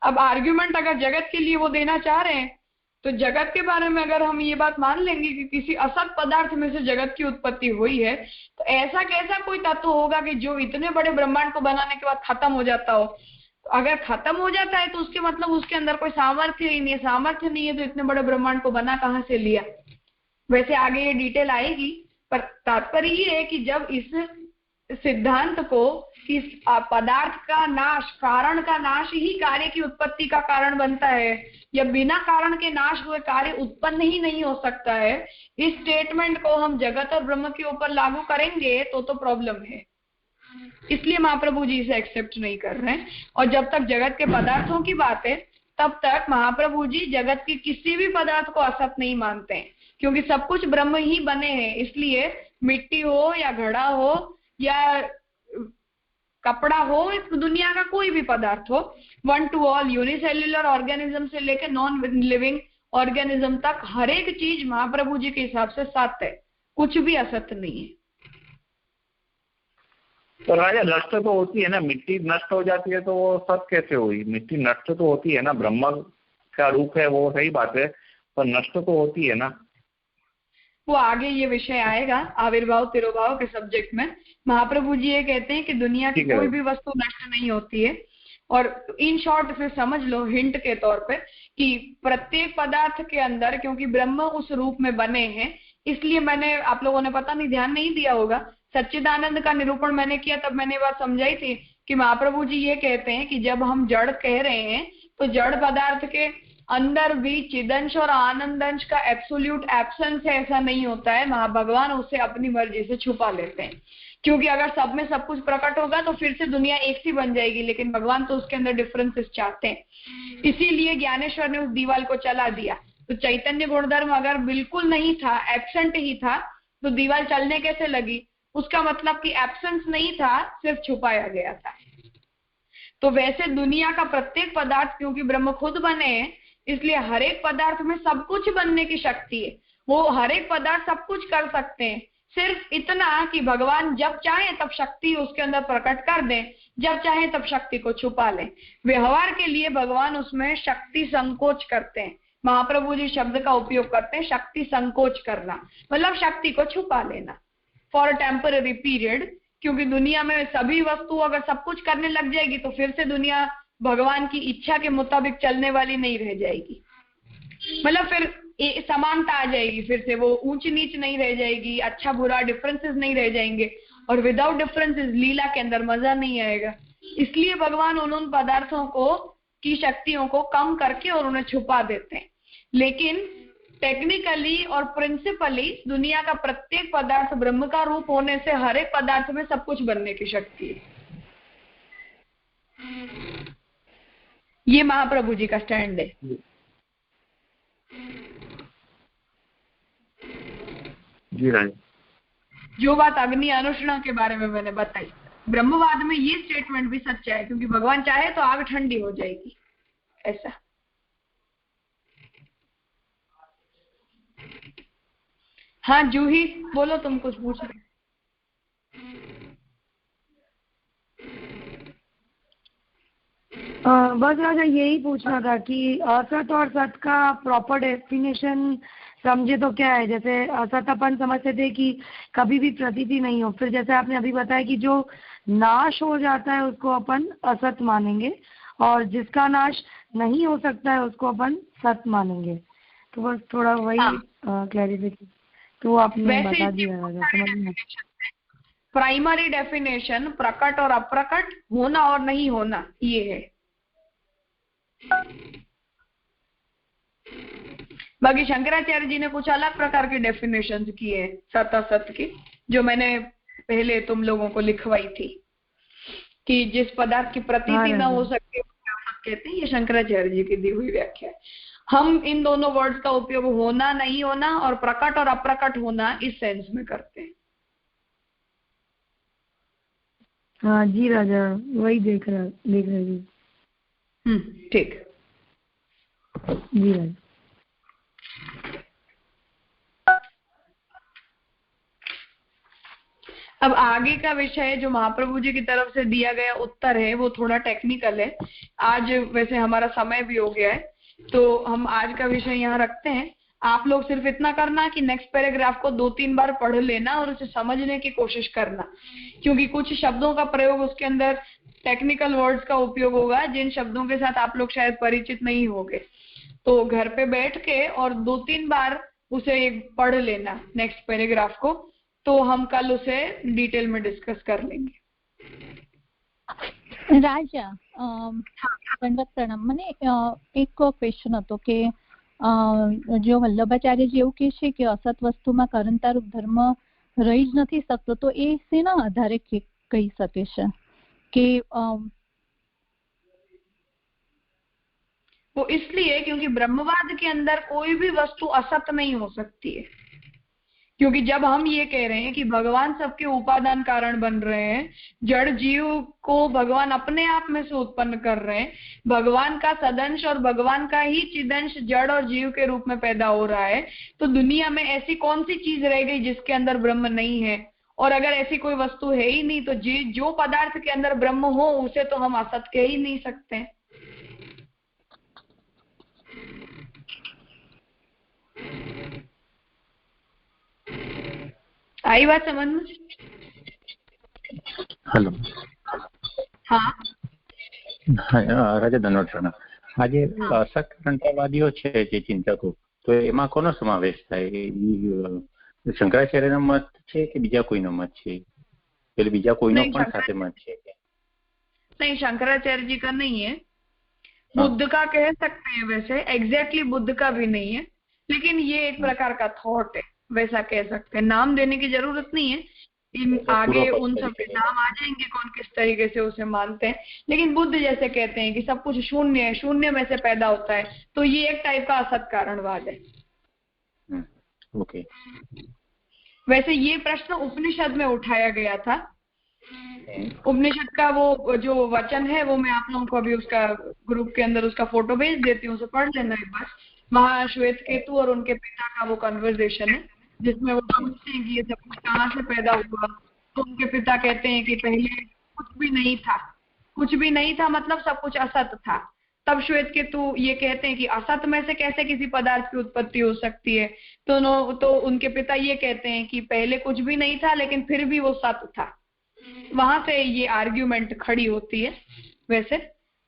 अब आर्ग्यूमेंट अगर जगत के लिए वो देना चाह रहे हैं, तो जगत के बारे में अगर हम ये बात मान लेंगे कि किसी असत पदार्थ में से जगत की उत्पत्ति हुई है, तो ऐसा कैसा कोई तत्व होगा कि जो इतने बड़े ब्रह्मांड को बनाने के बाद खत्म हो जाता हो। तो अगर खत्म हो जाता है तो उसके मतलब उसके अंदर कोई सामर्थ्य ही नहीं है। सामर्थ्य नहीं है तो इतने बड़े ब्रह्मांड को बना कहाँ से लिया। वैसे आगे ये डिटेल आएगी, पर तात्पर्य ये है कि जब इस सिद्धांत को, इस पदार्थ का नाश, कारण का नाश ही कार्य की उत्पत्ति का कारण बनता है, या बिना कारण के नाश हुए कार्य उत्पन्न ही नहीं हो सकता है, इस स्टेटमेंट को हम जगत और ब्रह्म के ऊपर लागू करेंगे तो प्रॉब्लम है। इसलिए महाप्रभु जी इसे एक्सेप्ट नहीं कर रहे हैं। और जब तक जगत के पदार्थों की बात है, तब तक महाप्रभु जी जगत के किसी भी पदार्थ को असत नहीं मानते हैं, क्योंकि सब कुछ ब्रह्म ही बने हैं। इसलिए मिट्टी हो या घड़ा हो या कपड़ा हो, इस दुनिया का कोई भी पदार्थ हो, one two all, unicellular organism से लेकर नॉन लिविंग ऑर्गेनिज्म तक, हर एक चीज महाप्रभु जी के हिसाब से सत्य है, कुछ भी असत्य नहीं है। तो राजा नष्ट तो होती है ना, मिट्टी नष्ट हो जाती है तो वो सत कैसे हुई? मिट्टी नष्ट तो होती है ना, ब्रह्म का रूप है वो, सही बात है, पर नष्ट तो होती है ना। वो आगे ये विषय आएगा आविर्भाव तिरोभाव के सब्जेक्ट में। महाप्रभु जी ये कहते हैं कि दुनिया की कोई भी वस्तु नष्ट नहीं होती है। और इन शॉर्ट से समझ लो हिंट के तौर पे कि प्रत्येक पदार्थ के अंदर, क्योंकि ब्रह्म उस रूप में बने हैं, इसलिए मैंने, आप लोगों ने पता नहीं ध्यान नहीं दिया होगा, सच्चिदानंद का निरूपण मैंने किया तब मैंने बात समझाई थी कि महाप्रभु जी ये कहते हैं कि जब हम जड़ कह रहे हैं तो जड़ पदार्थ के अंदर भी चिदंश और आनंदंश का एब्सोल्यूट एब्सेंस है, ऐसा नहीं होता है। भगवान उसे अपनी मर्जी से छुपा लेते हैं, क्योंकि अगर सब में सब कुछ प्रकट होगा तो फिर से दुनिया एक सी बन जाएगी, लेकिन भगवान तो उसके अंदर डिफरेंसेस चाहते हैं। इसीलिए ज्ञानेश्वर ने उस दीवाल को चला दिया। तो चैतन्य गुणधर्म अगर बिल्कुल नहीं था, एब्सेंट ही था, तो दीवाल चलने कैसे लगी? उसका मतलब कि एब्सेंस नहीं था, सिर्फ छुपाया गया था। तो वैसे दुनिया का प्रत्येक पदार्थ, क्योंकि ब्रह्म खुद बने हैं, इसलिए हर एक पदार्थ में सब कुछ बनने की शक्ति है। वो हर एक पदार्थ सब कुछ कर सकते हैं, सिर्फ इतना कि भगवान जब चाहे तब शक्ति उसके अंदर प्रकट कर दें, जब चाहे तब शक्ति को छुपा लें। व्यवहार के लिए भगवान उसमें शक्ति संकोच करते हैं। महाप्रभु जी शब्द का उपयोग करते हैं, शक्ति संकोच करना, मतलब शक्ति को छुपा लेना फॉर अ टेम्पररी पीरियड। क्योंकि दुनिया में सभी वस्तु अगर सब कुछ करने लग जाएगी तो फिर से दुनिया भगवान की इच्छा के मुताबिक चलने वाली नहीं रह जाएगी। मतलब फिर समानता आ जाएगी, फिर से वो ऊंच नीच नहीं रह जाएगी, अच्छा बुरा डिफरेंसेस नहीं रह जाएंगे, और विदाउट डिफरेंसेस लीला के अंदर मजा नहीं आएगा। इसलिए भगवान उन पदार्थों को की शक्तियों को कम करके और उन्हें छुपा देते हैं। लेकिन टेक्निकली और प्रिंसिपली दुनिया का प्रत्येक पदार्थ ब्रह्म का रूप होने से हर एक पदार्थ में सब कुछ बनने की शक्ति है। ये महाप्रभु जी का स्टैंड है। जी राज। जो बात अग्नि अनुष्णा के बारे में मैंने बताई, ब्रह्मवाद में ये स्टेटमेंट भी सच्चा है, क्योंकि भगवान चाहे तो आग ठंडी हो जाएगी, ऐसा। हाँ जूही बोलो, तुम कुछ पूछ रहे। बस राजा यही पूछना था कि असत और सत का प्रॉपर डेफिनेशन समझे तो क्या है। जैसे असत अपन समझते थे कि कभी भी प्रतीति नहीं हो, फिर जैसे आपने अभी बताया कि जो नाश हो जाता है उसको अपन असत मानेंगे, और जिसका नाश नहीं हो सकता है उसको अपन सत मानेंगे। तो बस थोड़ा वही क्लैरिफिकेशन तो आपने बता दिया राजा, समझ में। प्राइमरी डेफिनेशन प्रकट और अप्रकट, होना और नहीं होना, ये है। बाकी शंकराचार्य जी ने कुछ अलग प्रकार के डेफिनेशन किए हैं सत असत की, जो मैंने पहले तुम लोगों को लिखवाई थी, कि जिस पदार्थ की प्रतीति न हो सकती कहते हैं। ये शंकराचार्य जी की दी हुई व्याख्या है। हम इन दोनों वर्ड्स का उपयोग होना नहीं होना और प्रकट और अप्रकट होना इस सेंस में करते हैं। हाँ जी राजा, वही देख रहे जी। ठीक जी राजा। अब आगे का विषय जो महाप्रभु जी की तरफ से दिया गया उत्तर है वो थोड़ा टेक्निकल है। आज वैसे हमारा समय भी हो गया है, तो हम आज का विषय यहाँ रखते हैं। आप लोग सिर्फ इतना करना कि नेक्स्ट पैराग्राफ को 2-3 बार पढ़ लेना और उसे समझने की कोशिश करना, क्योंकि कुछ शब्दों का प्रयोग उसके अंदर टेक्निकल वर्ड्स का उपयोग होगा जिन शब्दों के साथ आप लोग शायद परिचित नहीं होंगे। तो घर पे बैठ के और 2-3 बार उसे पढ़ लेना नेक्स्ट पैराग्राफ को, तो हम कल उसे डिटेल में डिस्कस कर लेंगे। राजा दंडवत प्रणाम। મને એક ક્વેશ્ચન હતો કે જો વલ્લભાચાર્યજી એવું કહે છે કે અસત વસ્તુમાં કરંતારૂપ ધર્મ રહી જ નથી શકતો, તો એ શેના આધારે કહી શકે છે કે वो इसलिए क्योंकि ब्रह्मवाद के अंदर कोई भी वस्तु असत नहीं हो सकती है। क्योंकि जब हम ये कह रहे हैं कि भगवान सबके उपादान कारण बन रहे हैं, जड़ जीव को भगवान अपने आप में से उत्पन्न कर रहे हैं, भगवान का सदंश और भगवान का ही चिदंश जड़ और जीव के रूप में पैदा हो रहा है, तो दुनिया में ऐसी कौन सी चीज रह गई जिसके अंदर ब्रह्म नहीं है। और अगर ऐसी कोई वस्तु है ही नहीं, तो जो पदार्थ के अंदर ब्रह्म हो उसे तो हम असत कह ही नहीं सकते। आई बात समझ में? हेलो। हाँ રાજા ધનવટ આજે અસત્ક્રાંતિવાદીઓ છે જે ચિંતકો, તો એમાં કોનો સમાવેશ થાય? શંકરાચાર્યનો મત છે કે બીજા કોઈનો મત છે? એટલે બીજા કોઈનો પણ સાથે મત છે? नहीं, शंकराचार्य जी का नहीं है। बुद्ध का कह सकते हैं, वैसे एग्जैक्टली बुद्ध का भी नहीं है, लेकिन ये एक प्रकार का थॉट है, वैसा कह सकते हैं। नाम देने की जरूरत नहीं है, इन आगे उन सब के नाम आ जाएंगे कौन किस तरीके से उसे मानते हैं। लेकिन बुद्ध जैसे कहते हैं कि सब कुछ शून्य है, शून्य में से पैदा होता है, तो ये एक टाइप का असत कारणवाद है। ओके। वैसे ये प्रश्न उपनिषद में उठाया गया था। उपनिषद का वो जो वचन है वो मैं आप लोगों को अभी उसका ग्रुप के अंदर उसका फोटो भेज देती हूँ, उसे पढ़ लेना एक बार। वहाँ श्वेत केतु और उनके पिता का वो कन्वर्सेशन है जिसमें वो पूछते हैं कि ये सब कुछ कहाँ से पैदा हुआ। तो उनके पिता कहते हैं कि पहले कुछ भी नहीं था। कुछ भी नहीं था मतलब सब कुछ असत था। तब श्वेत केतु ये कहते हैं कि असत में से कैसे किसी पदार्थ की उत्पत्ति हो सकती है। तो उनके पिता ये कहते हैं कि पहले कुछ भी नहीं था लेकिन फिर भी वो सत था। वहां से ये आर्ग्यूमेंट खड़ी होती है। वैसे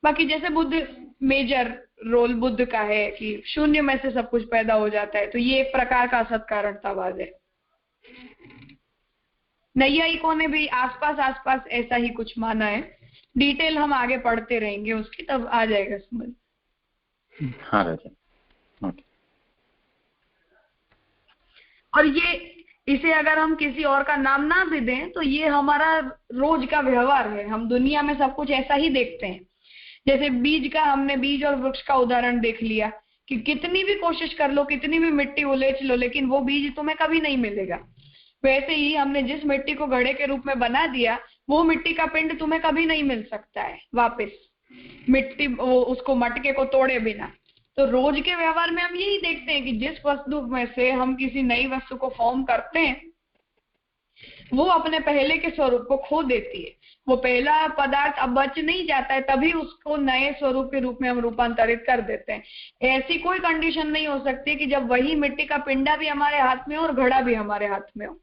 बाकी जैसे बुद्ध मेजर रोल बुद्ध का है कि शून्य में से सब कुछ पैदा हो जाता है, तो ये एक प्रकार का असत कारणतावाद है। नैयायिकों ने भी आसपास ऐसा ही कुछ माना है। डिटेल हम आगे पढ़ते रहेंगे उसकी, तब आ जाएगा समझ। हाँ राजा। ओके। और ये इसे अगर हम किसी और का नाम ना भी दें तो ये हमारा रोज का व्यवहार है। हम दुनिया में सब कुछ ऐसा ही देखते हैं। जैसे बीज का, हमने बीज और वृक्ष का उदाहरण देख लिया कि कितनी भी कोशिश कर लो, कितनी भी मिट्टी उलेच लो, लेकिन वो बीज तुम्हें कभी नहीं मिलेगा। वैसे ही हमने जिस मिट्टी को घड़े के रूप में बना दिया, वो मिट्टी का पिंड तुम्हें कभी नहीं मिल सकता है वापस, मिट्टी उसको मटके को तोड़े बिना। तो रोज के व्यवहार में हम यही देखते हैं कि जिस वस्तु में से हम किसी नई वस्तु को फॉर्म करते हैं, वो अपने पहले के स्वरूप को खो देती है। वो पहला पदार्थ अब बच नहीं जाता है, तभी उसको नए स्वरूप के रूप में हम रूपांतरित कर देते हैं। ऐसी कोई कंडीशन नहीं हो सकती कि जब वही मिट्टी का पिंडा भी हमारे हाथ में हो और घड़ा भी हमारे हाथ में हो।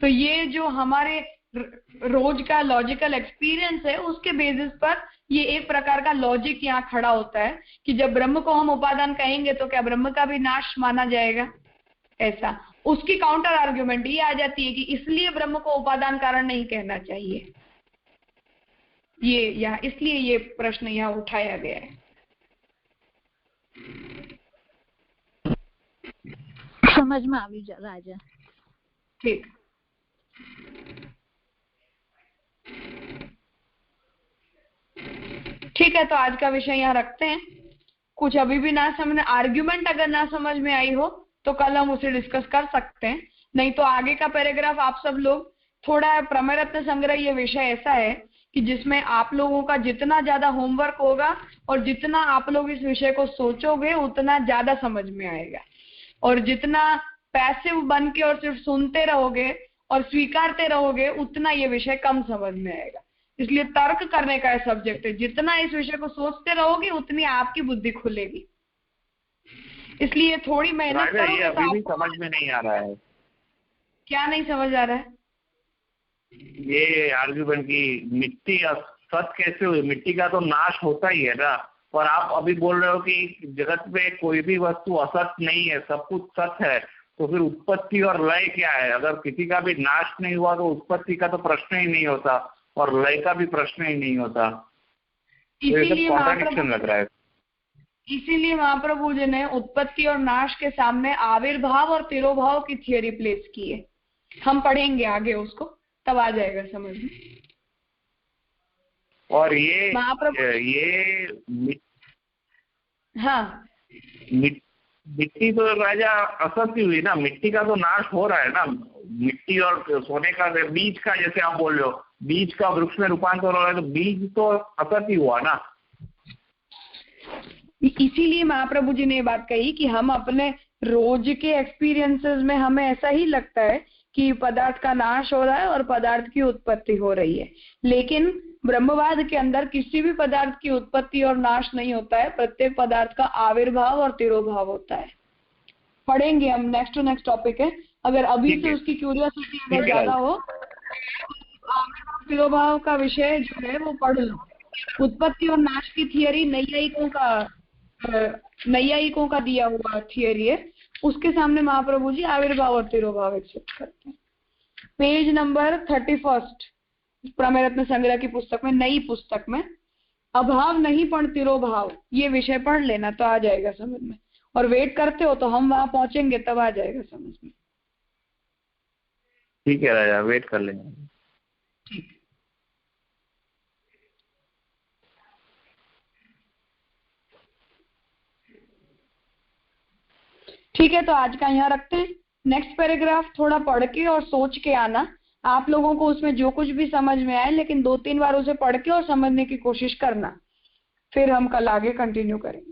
तो ये जो हमारे रोज का लॉजिकल एक्सपीरियंस है, उसके बेसिस पर ये एक प्रकार का लॉजिक यहाँ खड़ा होता है कि जब ब्रह्म को हम उपादान कहेंगे तो क्या ब्रह्म का भी नाश माना जाएगा? ऐसा उसकी काउंटर आर्ग्यूमेंट ये आ जाती है कि इसलिए ब्रह्म को उपादान कारण नहीं कहना चाहिए। ये यहाँ इसलिए ये प्रश्न यहाँ उठाया गया है। समझ में આવી राजा। ठीक, ठीक है, तो आज का विषय यहाँ रखते हैं। कुछ अभी भी ना समझ, आर्ग्यूमेंट अगर ना समझ में आई हो तो कल हम उसे डिस्कस कर सकते हैं, नहीं तो आगे का पैराग्राफ आप सब लोग थोड़ा, प्रमेय रत्न संग्रह ये विषय ऐसा है कि जिसमें आप लोगों का जितना ज्यादा होमवर्क होगा और जितना आप लोग इस विषय को सोचोगे उतना ज्यादा समझ में आएगा। और जितना पैसिव बन के और सिर्फ सुनते रहोगे और स्वीकारते रहोगे उतना ये विषय कम समझ में आएगा। इसलिए तर्क करने का सब्जेक्ट है। जितना इस विषय को सोचते रहोगे उतनी आपकी बुद्धि खुलेगी। इसलिए थोड़ी मेहनत करो। ये अभी भी समझ में नहीं आ रहा है। क्या नहीं समझ आ रहा है? ये आर्ग्यूमेंट की मिट्टी सत कैसे हुई? मिट्टी का तो नाश होता ही है ना, और आप अभी बोल रहे हो कि जगत में कोई भी वस्तु असत नहीं है, सब कुछ सत है, तो फिर उत्पत्ति और लय क्या है? अगर किसी का भी नाश नहीं हुआ तो उत्पत्ति का तो प्रश्न ही नहीं होता और लय का भी प्रश्न ही नहीं होता। इसीलिए कॉन्ट्रडिक्शन लग रहा है। इसीलिए महाप्रभु जी ने उत्पत्ति और नाश के सामने आविर्भाव और तिरोभाव की थियोरी प्लेस की है। हम पढ़ेंगे आगे उसको, तब आ जाएगा समझ में। और ये हाँ, मिट्टी तो राजा असत ही हुई ना, मिट्टी का तो नाश हो रहा है ना। मिट्टी और सोने का, बीज का जैसे आप बोल रहे हो, बीज का वृक्ष में रूपांतर हो रहा है, तो बीज तो असत ही हुआ ना। इसीलिए महाप्रभु जी ने ये बात कही कि हम अपने रोज के एक्सपीरियंसेस में हमें ऐसा ही लगता है कि पदार्थ का नाश हो रहा है और पदार्थ की उत्पत्ति हो रही है, लेकिन ब्रह्मवाद के अंदर किसी भी पदार्थ की उत्पत्ति और नाश नहीं होता है। प्रत्येक पदार्थ का आविर्भाव और तिरोभाव होता है। पढ़ेंगे हम, नेक्स्ट टू नेक्स्ट टॉपिक है। अगर अभी से उसकी क्यूरियोसिटी अगर ज्यादा हो, आविर्भाव तिरोभाव का विषय जो है वो पढ़ लो। उत्पत्ति और नाश की थियरी नैयायिकों का दिया हुआ थियरी है, उसके सामने महाप्रभु जी आविर्भाव और तिरोभाव एक्सेप्ट करते हैं। पेज नंबर 31 प्रमेय रत्न संग्रह की पुस्तक में, नई पुस्तक में, अभाव नहीं पण तिरोभाव, ये विषय पढ़ लेना तो आ जाएगा समझ में। और वेट करते हो तो हम वहां पहुंचेंगे तब आ जाएगा समझ में। ठीक है राजा, वेट कर लेंगे। ठीक, ठीक है, तो आज का यहाँ रखते हैं। नेक्स्ट पैराग्राफ थोड़ा पढ़ के और सोच के आना। आप लोगों को उसमें जो कुछ भी समझ में आए, लेकिन 2-3 बार उसे पढ़ के और समझने की कोशिश करना, फिर हम कल आगे कंटिन्यू करेंगे।